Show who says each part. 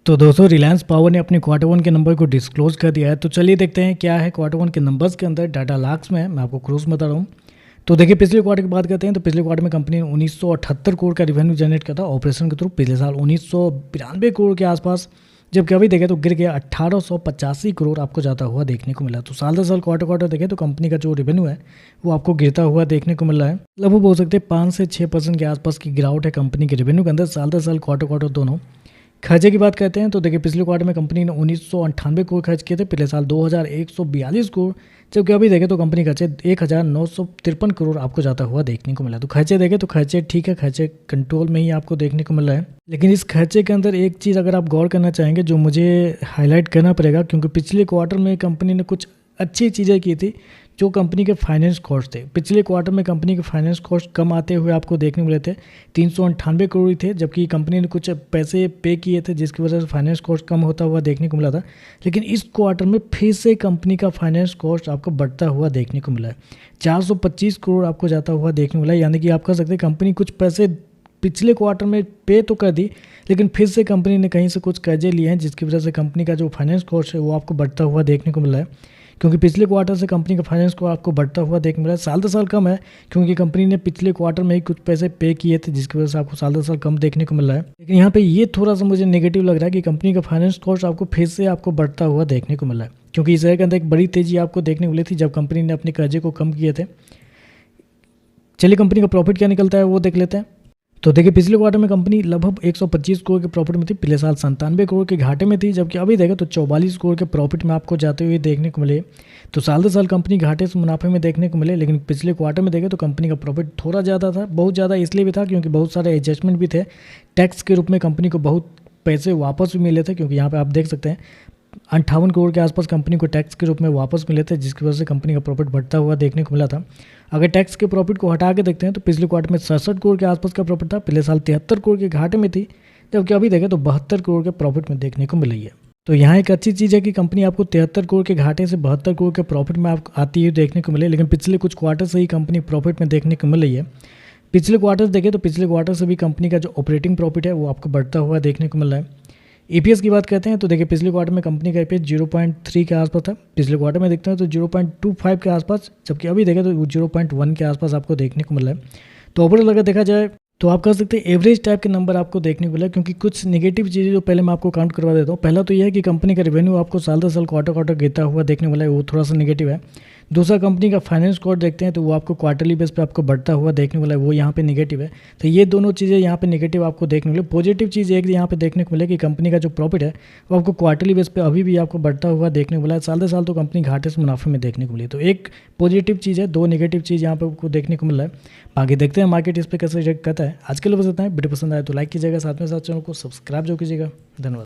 Speaker 1: तो दोस्तों रिलायंस पावर ने अपने क्वार्टर वन के नंबर को डिस्क्लोज कर दिया है। तो चलिए देखते हैं क्या है क्वार्टर वन के नंबर्स के अंदर। डाटा लाख्स में है, मैं आपको क्रोस बता रहा हूँ। तो देखिए पिछले क्वार्टर की बात करते हैं तो पिछले क्वार्टर में कंपनी ने 1978 करोड़ का रिवेन्यू जनरेट किया था ऑपरेशन के थ्रू। पिछले साल 1992 करोड़ के आसपास, जबकि अभी देखें तो गिर गया 1885 करोड़ आपको जाता हुआ देखने को मिला। तो साल दर साल क्वार्टर क्वार्टर देखें तो कंपनी का जो रेवेन्यू है वो आपको गिरता हुआ देखने को मिल रहा है। लगभग बोल सकते हैं 5 से 6% के आसपास की गिरावट है कंपनी के रेवेन्यू के अंदर साल दर साल क्वार्टर क्वार्टर दोनों। खर्चे की बात करते हैं तो देखिए पिछले क्वार्टर में कंपनी ने 1998 करोड़ खर्च किए थे, पिछले साल 2142 करोड़, जबकि अभी देखें तो कंपनी खर्चे 1953 करोड़ आपको जाता हुआ देखने को मिला। तो खर्चे देखें तो खर्चे ठीक है, खर्चे कंट्रोल में ही आपको देखने को मिल रहा है। लेकिन इस खर्चे के अंदर एक चीज़ अगर आप गौर करना चाहेंगे जो मुझे हाईलाइट करना पड़ेगा, क्योंकि पिछले क्वार्टर में कंपनी ने कुछ अच्छी चीज़ें की थी। जो कंपनी के फाइनेंस कॉस्ट थे पिछले क्वार्टर में कंपनी के फाइनेंस कॉस्ट कम आते हुए आपको देखने को मिले थे। 398 करोड़ थे, जबकि कंपनी ने कुछ पैसे पे किए थे जिसकी वजह से फाइनेंस कॉस्ट कम होता हुआ देखने को मिला था। लेकिन इस क्वार्टर में फिर से कंपनी का फाइनेंस कॉस्ट आपको बढ़ता हुआ देखने को मिला है। 425 करोड़ आपको जाता हुआ देखने को मिला है। यानी कि आप कह सकते हैं कंपनी कुछ पैसे पिछले क्वार्टर में पे तो कर दी, लेकिन फिर से कंपनी ने कहीं से कुछ कर्जे लिए हैं जिसकी वजह से कंपनी का जो फाइनेंस कॉस्ट है वो आपको बढ़ता हुआ देखने को मिला है। क्योंकि पिछले क्वार्टर से कंपनी का फाइनेंस को आपको बढ़ता हुआ देखने मिला है। साल दर साल कम है क्योंकि कंपनी ने पिछले क्वार्टर में ही कुछ पैसे पे किए थे जिसकी वजह से आपको साल दर साल कम देखने को मिल रहा है। लेकिन यहाँ पे ये थोड़ा सा मुझे नेगेटिव लग रहा है कि कंपनी का फाइनेंस कॉस्ट आपको फिर से आपको बढ़ता हुआ देखने को मिल रहा है, क्योंकि इस के अंदर एक बड़ी तेजी आपको देखने को मिली थी जब कंपनी ने अपने कर्जे को कम किए थे। चलिए कंपनी का प्रॉफिट क्या निकलता है वो देख लेते हैं। तो देखिए पिछले क्वार्टर में कंपनी लगभग 125 करोड़ के प्रॉफिट में थी, पिछले साल 97 करोड़ के घाटे में थी, जबकि अभी देखें तो 44 करोड़ के प्रॉफिट में आपको जाते हुए देखने को मिले। तो साल दर साल कंपनी घाटे से मुनाफे में देखने को मिले। लेकिन पिछले क्वार्टर में देखें तो कंपनी का प्रॉफिट थोड़ा ज़्यादा था, बहुत ज़्यादा इसलिए भी था क्योंकि बहुत सारे एडजस्टमेंट भी थे। टैक्स के रूप में कंपनी को बहुत पैसे वापस भी मिले थे, क्योंकि यहाँ पर आप देख सकते हैं 58 करोड़ के आसपास कंपनी को टैक्स के रूप में वापस मिले थे, जिसकी वजह से कंपनी का प्रॉफिट बढ़ता हुआ देखने को मिला था। अगर टैक्स के प्रॉफिट को हटा के देखते हैं तो पिछले क्वार्टर में 67 करोड़ के आसपास का प्रॉफिट था, पिछले साल 73 करोड़ के घाटे में थी, जबकि अभी देखें तो 72 करोड़ के प्रॉफिट में देखने को मिल रही है। तो यहाँ एक अच्छी चीज़ है कि कंपनी आपको 73 करोड़ के घाटे से 72 करोड़ के प्रॉफिट में आप आती हुई देखने को मिले। लेकिन पिछले कुछ क्वार्टर से ही कंपनी प्रॉफिट में देखने को मिल रही है। पिछले क्वार्टर देखें तो पिछले क्वार्टर से भी कंपनी का जो ऑपरेटिंग प्रॉफिट है वो आपको बढ़ता हुआ देखने को मिल रहा है। ईपीएस की बात करते हैं तो देखिए पिछले क्वार्टर में कंपनी का ईपीएस 0.3 के आसपास था, पिछले क्वार्टर में देखते हैं तो 0.25 के आसपास, जबकि अभी देखें तो 0.1 के आसपास आपको देखने को मिला है। तो ओवरऑल अगर देखा जाए तो आप कह सकते हैं एवरेज टाइप के नंबर आपको देखने को मिला है, क्योंकि कुछ नेगेटिव चीज़ें जो पहले मैं आपको काउंट करवा देता हूँ। पहला तो यह है कि कंपनी का रेवेन्यू आपको साल दर साल क्वार्टर क्वार्टर गिरता हुआ देखने वाला है, वो थोड़ा सा नेगेटिव है। दूसरा कंपनी का फाइनेंस कॉस्ट देखते हैं तो वो आपको क्वार्टरली बेस पे आपको बढ़ता हुआ देखने वाला है, वो यहाँ पे नेगेटिव है। तो ये दोनों चीज़ें यहाँ पे नेगेटिव आपको देखने को मिले। पॉजिटिव चीज़ एक यहाँ पे देखने को मिले कि कंपनी का जो प्रॉफिट है वो आपको क्वार्टरली बेस पे अभी भी आपको बढ़ता हुआ देखने को मिला है। साल दर साल तो कंपनी घाटे से मुनाफे में देखने को मिली। तो एक पॉजिटिव चीज़ है, दो नेगेटिव चीज़ यहाँ पे आपको देखने को मिल रहा है। बाकी देखते हैं मार्केट इस पर कैसे रिएक्ट करता है। आज के लिए बस इतना है। वीडियो पसंद आए तो लाइक कीजिएगा, साथ में साथ चैनल को सब्सक्राइब जो कीजिएगा। धन्यवाद।